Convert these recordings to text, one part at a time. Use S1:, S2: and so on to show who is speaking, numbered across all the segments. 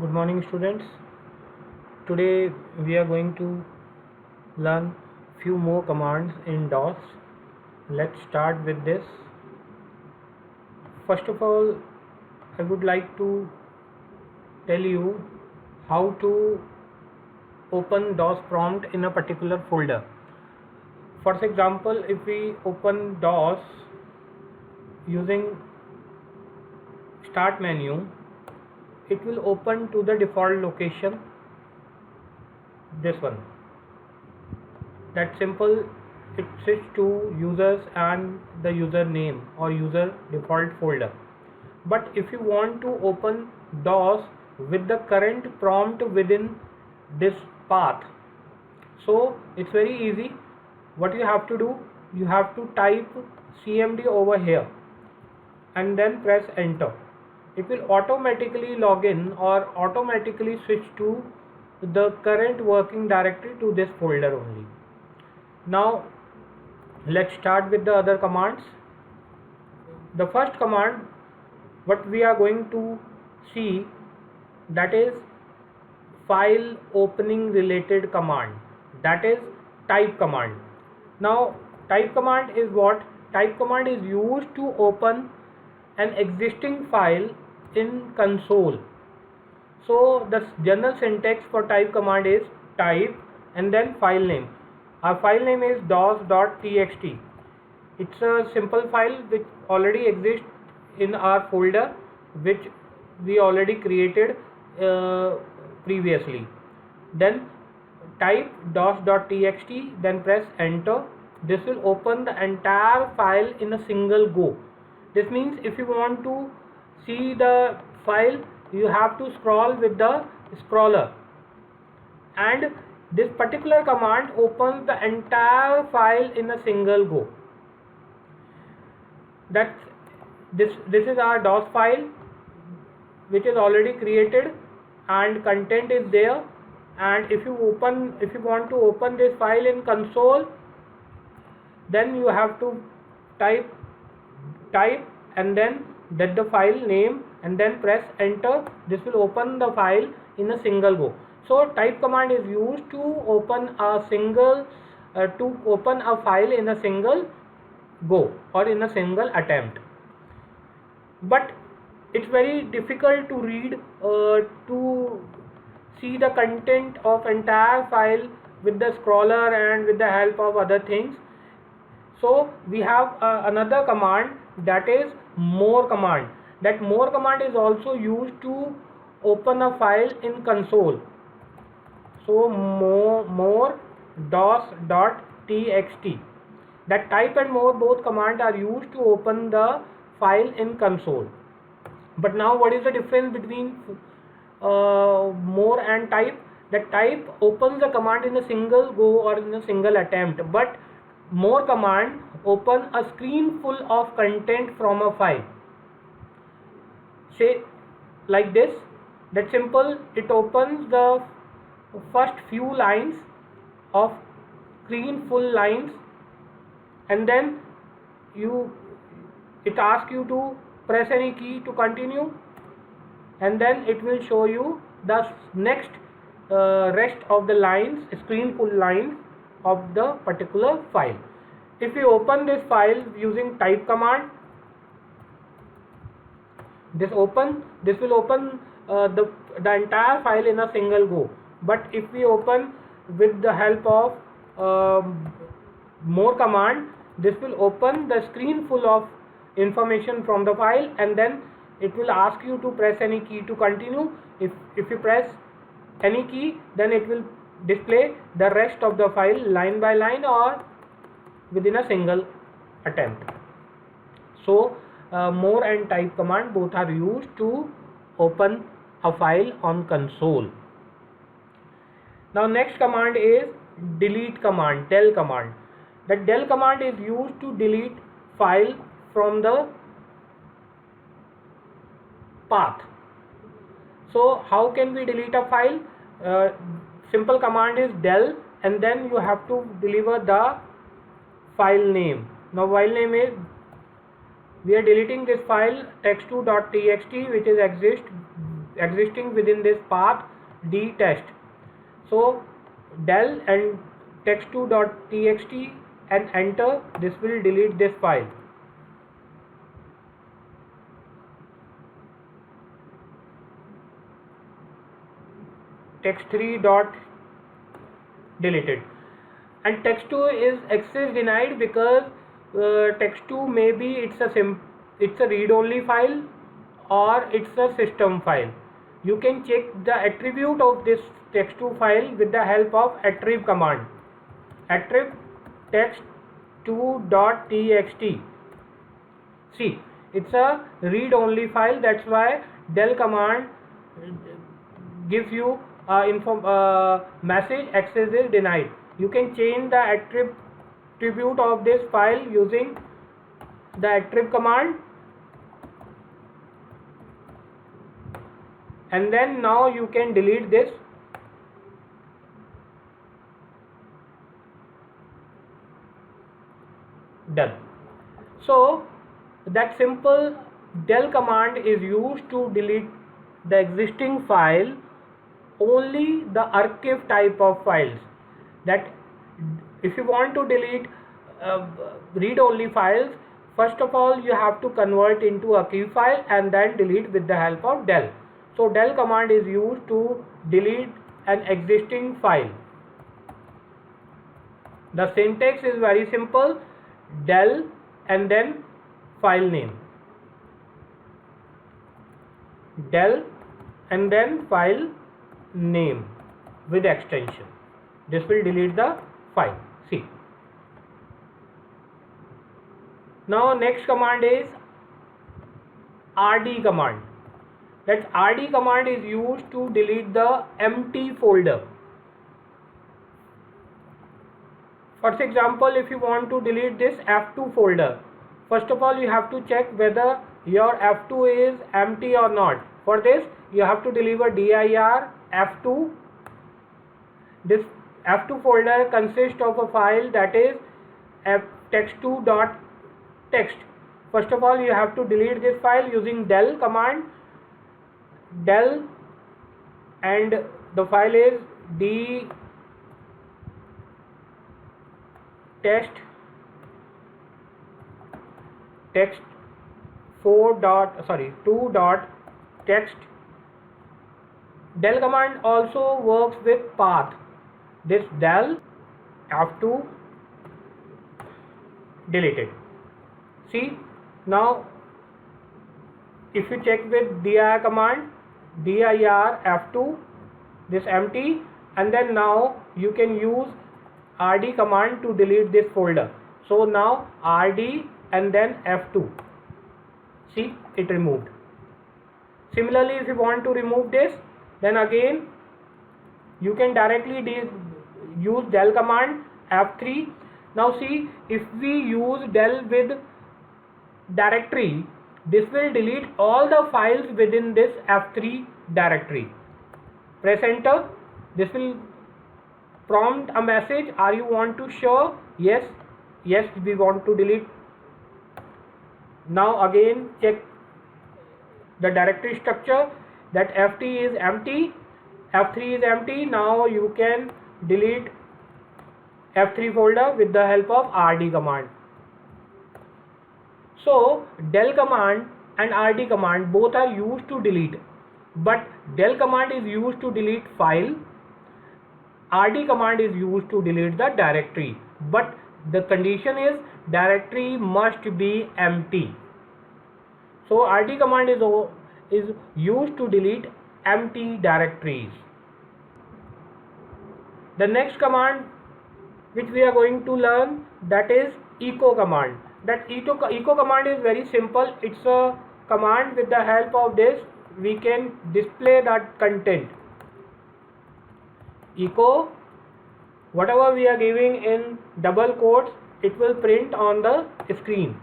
S1: Good morning, students. Today we are going to learn few more commands in DOS. Let's start with this. First of all, I would like to tell you how to open DOS prompt in a particular folder. For example, if we open DOS using Start menu, it will open to the default location, this one. That's simple. It switch to users and the username or user default folder. But if you want to open DOS with the current prompt within this path, so it's very easy. What you have to do, you have to type cmd over here and then press enter. It will automatically log in or automatically switch to the current working directory to this folder only. Now let's start with the other commands. The first command what we are going to see, that is file opening related command, that is type command. Now type command is what? Type command is used to open an existing file in console. So the general syntax for type command is type and then file name. Our file name is dos.txt. It's a simple file which already exists in our folder, which we already created previously. Then type dos.txt, then press enter. This will open the entire file in a single go. This means if you want to see the file, you have to scroll with the scroller, and this particular command opens the entire file in a single go. That this is our DOS file which is already created and content is there. And if you want to open this file in console, then you have to type and then get the file name and then press enter. This will open the file in a single go. So type command is used to open a file in a single go or in a single attempt. But it's very difficult to read, to see the content of entire file with the scroller and with the help of other things. So we have another command, that is more command. That more command is also used to open a file in console. So more dos.txt. That type and more, both commands are used to open the file in console. But now what is the difference between more and type? That type opens the command in a single go or in a single attempt, but more command open a screen full of content from a file. Say like this, that simple. It opens the first few lines of screen full lines, and then it asks you to press any key to continue, and then it will show you the next rest of the lines, screen full lines of the particular file. If we open this file using type command, this will open the entire file in a single go. But if we open with the help of more command, this will open the screen full of information from the file, and then it will ask you to press any key to continue. If you press any key, then it will display the rest of the file line by line or within a single attempt. So more and type command both are used to open a file on console. Now next command is delete command, del command. That del command is used to delete file from the path. So how can we delete a file? Simple command is del, and then you have to deliver the file name. Now file name is, we are deleting this file text2.txt which is existing within this path d test. So del and text2.txt and enter. This will delete this file. Text3 dot deleted, and text2 is access denied because text2 maybe it's a read only file or it's a system file. You can check the attribute of this text2 file with the help of attrib command. Attrib text2.txt. See, it's a read only file, that's why del command gives you message access is denied. You can change the attribute of this file using the attrib command, and then now you can delete this. Done. So that simple del command is used to delete the existing file, only the archive type of files. That if you want to delete read only files, first of all you have to convert into a archive file and then delete with the help of del. So del command is used to delete an existing file. The syntax is very simple: del and then file name, del and then file name with extension. This will delete the file. See, now next command is rd command. That rd command is used to delete the empty folder. For example, if you want to delete this f2 folder, first of all you have to check whether your f2 is empty or not. For this you have to deliver dir f2. This f2 folder consists of a file that is text2.txt. First of all you have to delete this file using del command. Del and the file is d text 2.txt. Del command also works with path. This del f2 deleted. See, now if you check with dir command, dir f2, this empty, and then now you can use rd command to delete this folder. So now rd and then f2. See, it removed. Similarly, if you want to remove this, then again you can directly use del command f3. Now see, if we use del with directory, this will delete all the files within this f3 directory. Press enter. This will prompt a message. Are you want to show? Yes, we want to delete. Now again check the directory structure, that ft is empty, f3 is empty. Now you can delete f3 folder with the help of rd command. So del command and rd command both are used to delete, but del command is used to delete file, rd command is used to delete the directory, but the condition is directory must be empty. So rd command is used to delete empty directories. The next command which we are going to learn, that is echo command. That echo command is very simple. It's a command with the help of this we can display that content. Echo, whatever we are giving in double quotes, it will print on the screen.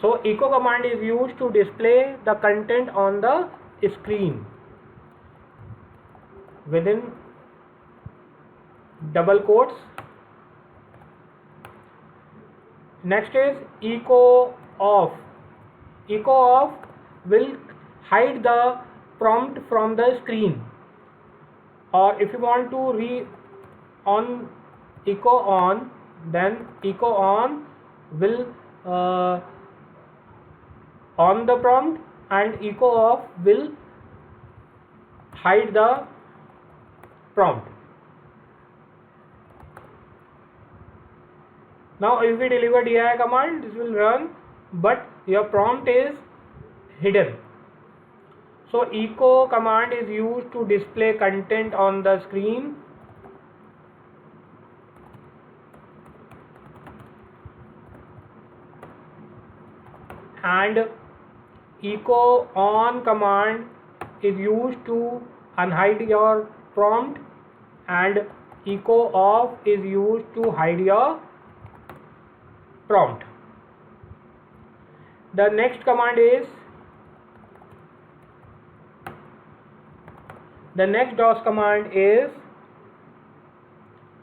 S1: So echo command is used to display the content on the screen. within double quotes. Next is echo off. Echo off will hide the prompt from the screen, or if you want to on echo on, then echo on will on the prompt, and echo off will hide the prompt. Now if we deliver DI command, this will run, but your prompt is hidden. So echo command is used to display content on the screen. And echo on command is used to unhide your prompt, and echo off is used to hide your prompt. The next command is, the next DOS command is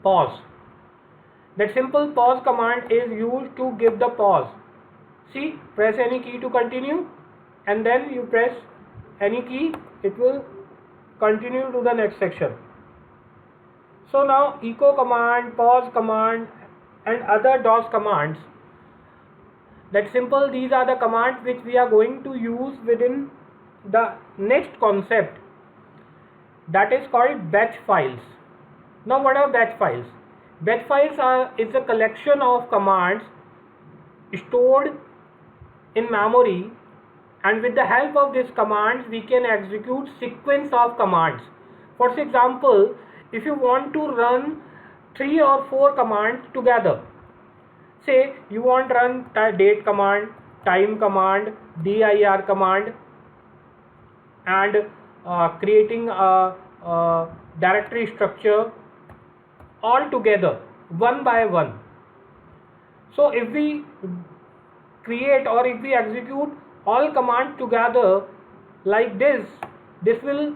S1: pause. That simple pause command is used to give the pause. See, press any key to continue, and then you press any key, it will continue to the next section. So now echo command, pause command, and other DOS commands, that simple, these are the commands which we are going to use within the next concept, that is called batch files. Now what are batch files? Batch files is a collection of commands stored in memory, and with the help of these commands we can execute sequence of commands. For example, if you want to run 3 or 4 commands together, say you want to run date command, time command, dir command, and creating a directory structure all together one by one. So if we create or if we execute all commands together like this, this will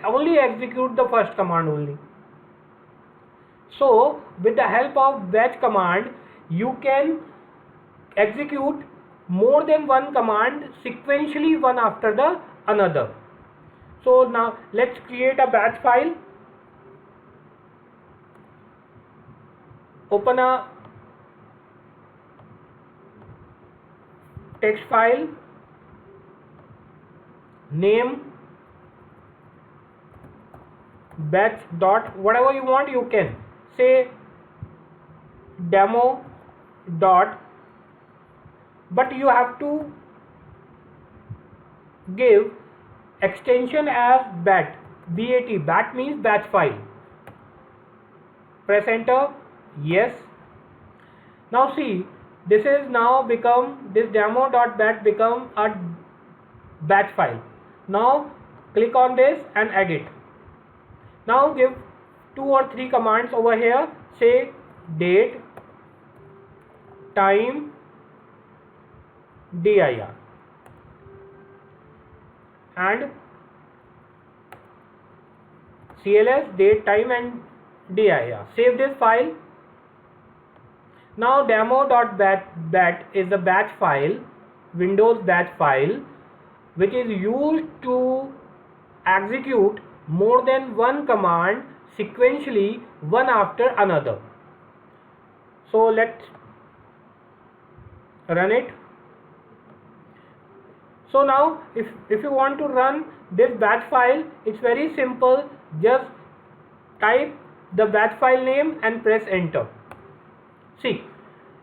S1: only execute the first command only. So with the help of batch command, you can execute more than one command sequentially, one after the another. So now let's create a batch file. Open a text file, name batch dot whatever you want, you can say demo dot, but you have to give extension as bat. Bat means batch file. Press enter. Yes. Now see, this is now become, this demo.bat become a batch file. Now click on this and edit. Now give 2 or 3 commands over here. Say date, time, dir, and cls, date, time, and dir. Save this file. Now demo.bat is a batch file, Windows batch file, which is used to execute more than one command sequentially, one after another. So let's run it. So now if you want to run this batch file, it's very simple. Just type the batch file name and press enter. See,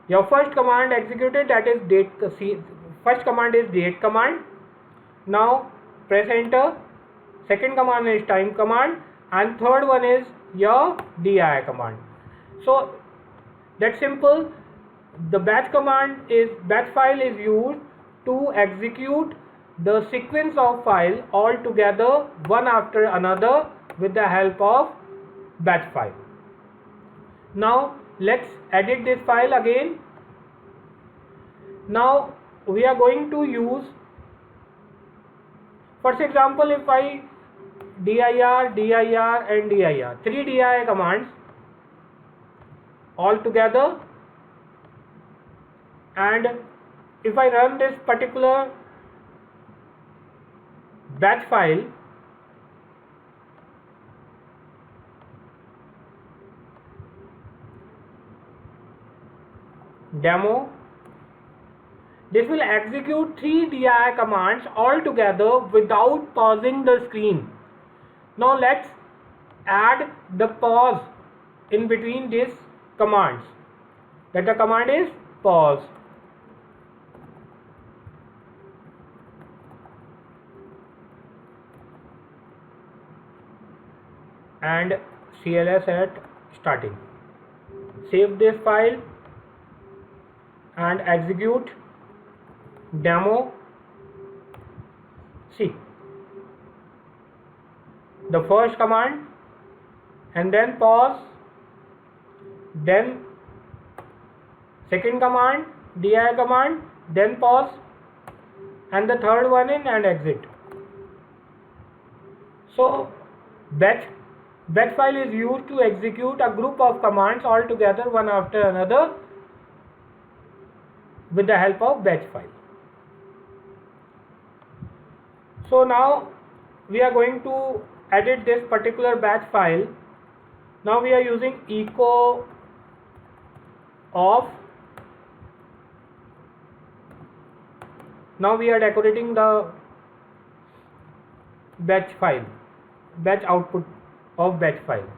S1: your first command executed, that is date. See, first command is date command. Now press enter. Second command is time command, and third one is your dir command. So that's simple. The batch file is used to execute the sequence of file all together one after another with the help of batch file. Now let's edit this file again. Now we are going to use For example, if I dir, dir and dir, 3 dir commands all together, and if I run this particular batch file, demo, this will execute 3 di commands all together without pausing the screen. Now let's add the pause in between these commands. That the command is pause. And CLS at starting. Save this file and execute demo. See, the first command and then pause, then second command, di command, then pause, and the third one in and exit. So batch file is used to execute a group of commands all together one after another with the help of batch file. So now we are going to edit this particular batch file. Now we are using echo of. Now we are decorating the batch file, batch output of batch file.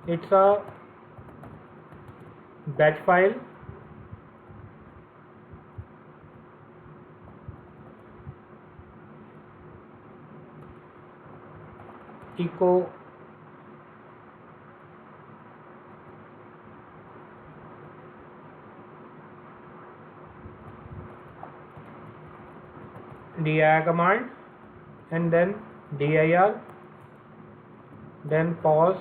S1: It's a batch file. Echo dir command and then dir, then pause,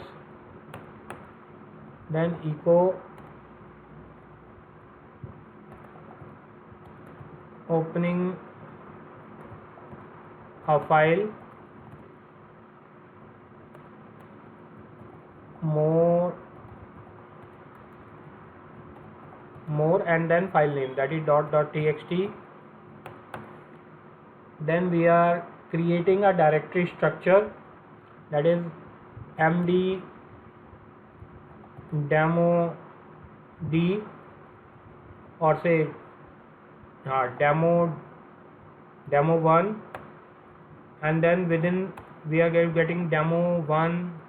S1: then echo opening a file, more and then file name, that is .txt. Then we are creating a directory structure, that is md demo d, or say demo 1, and then within we are getting demo 1.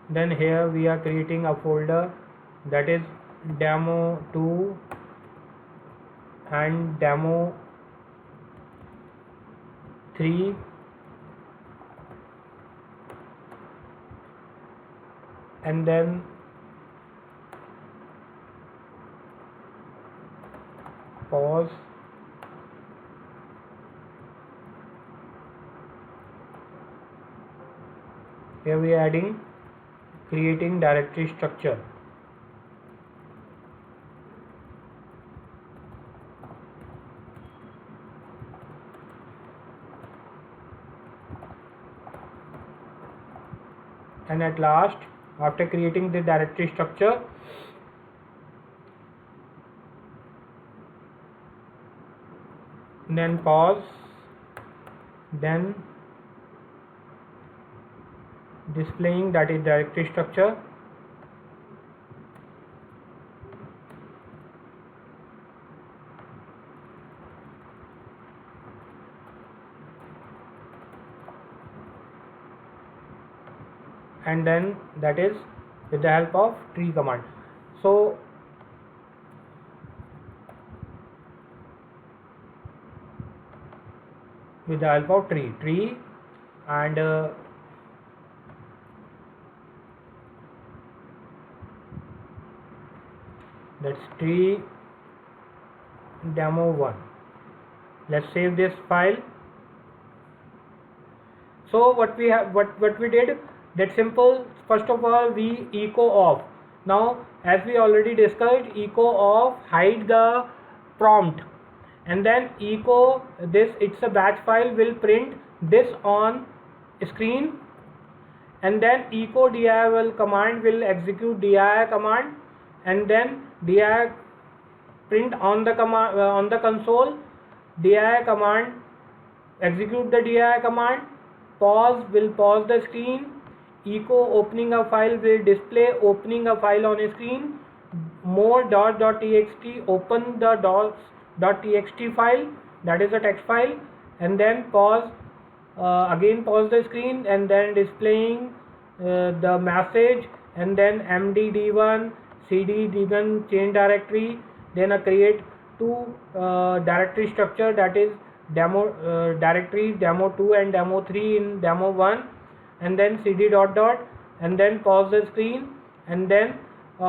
S1: Then here we are creating a folder, that is demo 2 and demo 3, and then pause, here we are creating directory structure. And at last, after creating the directory structure, then pause, then displaying, that is directory structure, and then that is with the help of tree command. So with the help of tree and that's tree demo 1. Let's save this file. So what we have, what we did, that simple. First of all, we echo off. Now as we already discussed, echo off hide the prompt, and then echo this, it's a batch file, will print this on screen, and then echo dir command will execute dir command, and then dir print on the command on the console. Dir command execute the dir command, pause will pause the screen, echo opening a file will display opening a file on a screen, more .txt open the .txt file, that is a text file, and then pause, again pause the screen, and then displaying the message, and then mdd1 cd d1 change directory, then a create two directory structure, that is demo directory demo2 and demo3 in demo1, and then cd dot dot, and then pause the screen, and then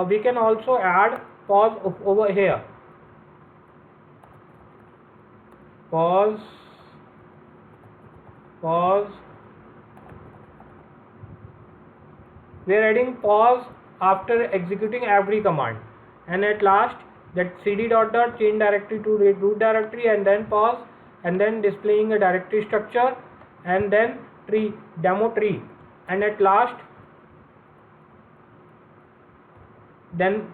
S1: we can also add pause over here, pause, we are adding pause after executing every command, and at last that cd dot dot change directory to root directory, and then pause, and then displaying a directory structure, and then tree demo tree, and at last then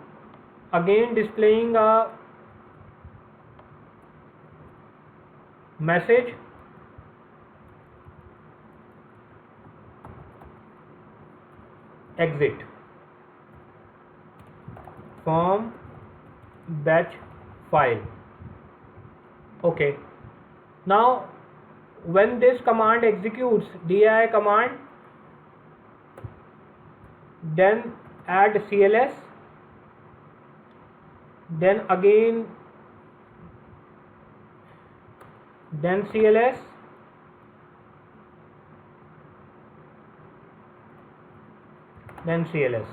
S1: again displaying a message, exit from batch file. Okay, now when this command executes, dir command, then add cls, then again then cls, then cls.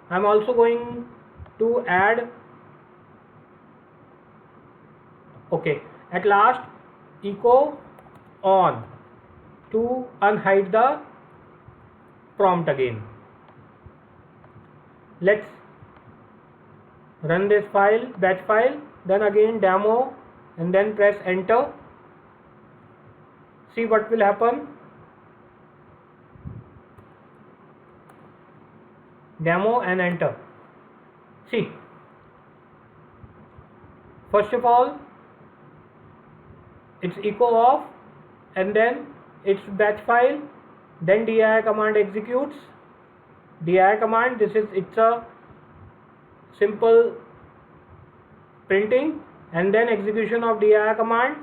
S1: I'm also going to add, okay, at last echo on to unhide the prompt again. Let's run this file, batch file, then again demo, and then press enter. See what will happen. Demo and enter. See, first of all it's echo off, and then it's batch file, then dir command executes. Dir command, this is, it's a simple printing, and then execution of dir command,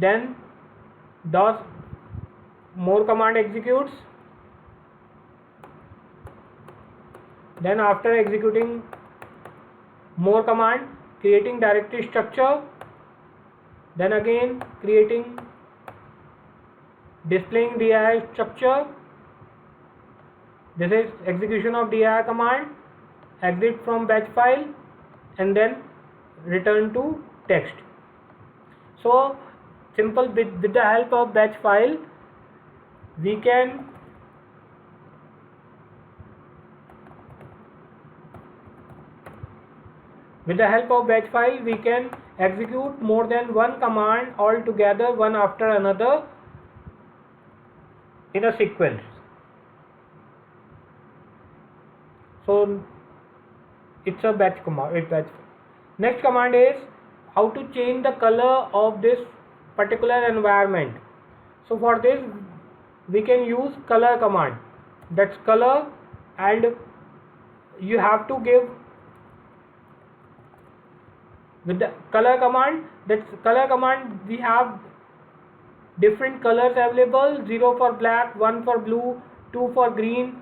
S1: then does more command executes, then after executing more command, creating directory structure, then again creating displaying dir structure, this is execution of dir command, exit from batch file, and then return to text. So simple, with the help of batch file we can execute more than one command all together, one after another, in a sequence. So it's a batch command. Next command is how to change the color of this particular environment. So for this we can use color command, that's color, and you have to give with the color command, that's color command, we have different colors available, 0 for black, 1 for blue, 2 for green,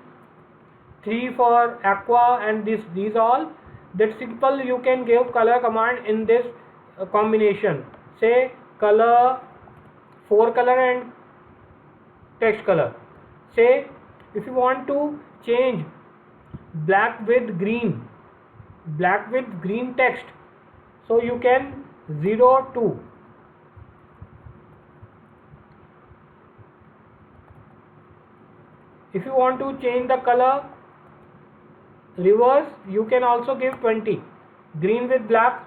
S1: 3 for aqua, and these all. That simple, you can give color command in this combination, say color, 4 color and text color. Say if you want to change black with green text, so you can 0 2. If you want to change the color reverse, you can also give 20. Green with black,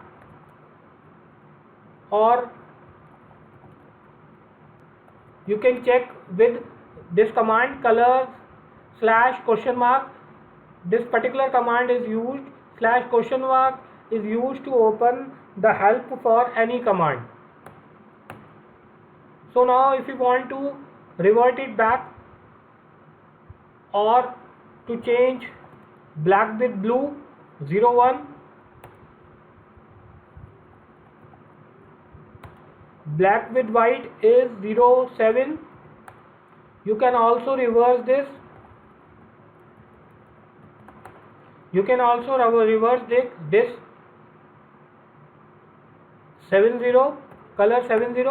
S1: or you can check with this command color /?. This particular command is used, /? is used to open the help for any command. So now if you want to revert it back, or to change black with blue, 01, black with white is 07. You can also reverse this. You can also reverse this 70, color 70.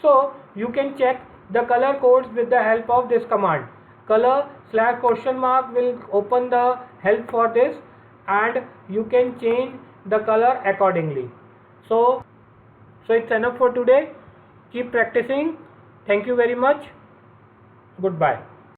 S1: So you can check the color codes with the help of this command. Color /? will open the help for this, and you can change the color accordingly. So it's enough for today. Keep practicing. Thank you very much. Goodbye.